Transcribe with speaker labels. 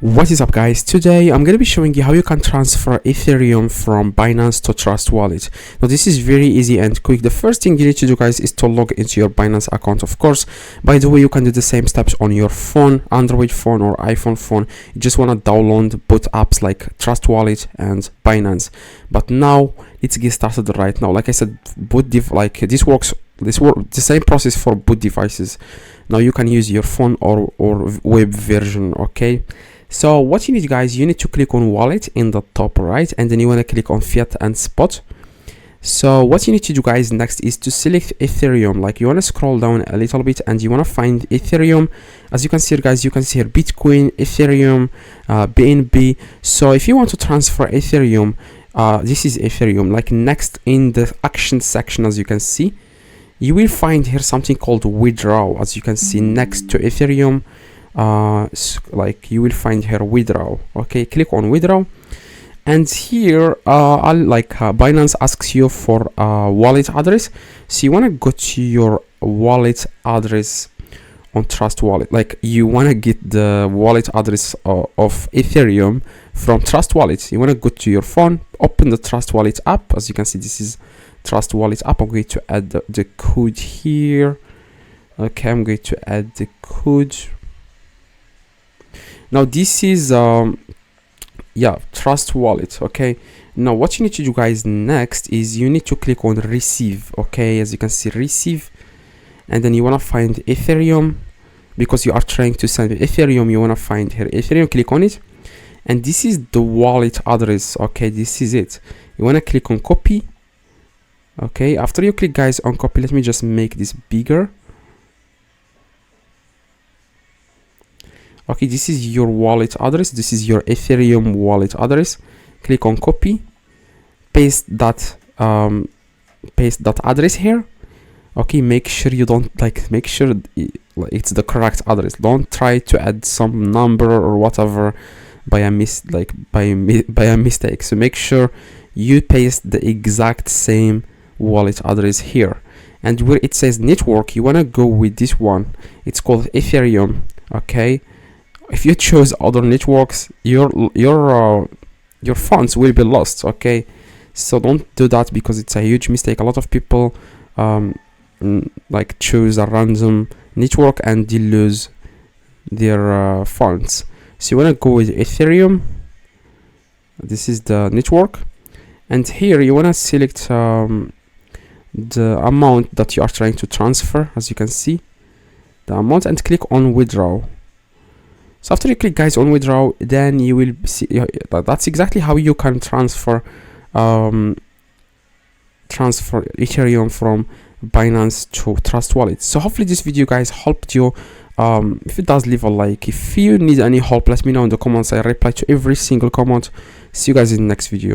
Speaker 1: What is up, guys? Today I'm going to be showing you how you can transfer Ethereum from Binance to Trust Wallet. Now this is very easy and quick. The first thing you need to do, guys, is to log into your Binance account. Of course, by the way, you can do the same steps on your phone, Android phone or iPhone phone. You just want to download both apps like Trust Wallet and Binance. But now let's get started right now. Like I said, the same process for both devices. Now you can use your phone or web version. Okay, so what you need, guys, you need to click on wallet in the top right, and then you want to click on fiat and spot. So what you need to do, guys, next is to select Ethereum. Like, you want to scroll down a little bit and you want to find Ethereum. As you can see here, guys, you can see here Bitcoin, Ethereum, BNB. So if you want to transfer Ethereum, this is Ethereum. Like, next in the action section, as you can see, you will find here something called withdrawal. As you can see next to Ethereum, like, you will find here withdrawal. Okay, click on withdrawal, and here Binance asks you for a wallet address. So you want to go to your wallet address on Trust Wallet. Like, you want to get the wallet address of Ethereum from Trust Wallet. You want to go to your phone, open the Trust Wallet app. As you can see, this is Trust Wallet app. I'm going to add the code here. Okay, I'm going to add the code. Now this is Trust Wallet. Okay, now what you need to do, guys, next is you need to click on receive. Okay, as you can see, receive, and then you want to find Ethereum, because you are trying to send Ethereum. You want to find here Ethereum, click on it, and this is the wallet address. Okay, this is it. You want to click on copy. Okay, after you click, guys, on copy, let me just make this bigger. Okay, this is your wallet address. This is your Ethereum wallet address. Click on copy, paste that address here. Okay, make sure you don't make sure it's the correct address. Don't try to add some number or whatever by a mistake. So make sure you paste the exact same wallet address here, and where it says network, you want to go with this one. It's called Ethereum. Okay, if you choose other networks, your funds will be lost. Okay, so don't do that, because it's a huge mistake. A lot of people choose a random network and they lose their funds. So you want to go with Ethereum. This is the network, and here you want to select the amount that you are trying to transfer. As you can see, the amount, and click on withdrawal. So after you click, guys, on withdrawal, then you will see that's exactly how you can transfer Ethereum from Binance to Trust Wallet. So hopefully this video, guys, helped you. If it does, leave a like. If you need any help, let me know in the comments. I reply to every single comment. See you guys in the next video.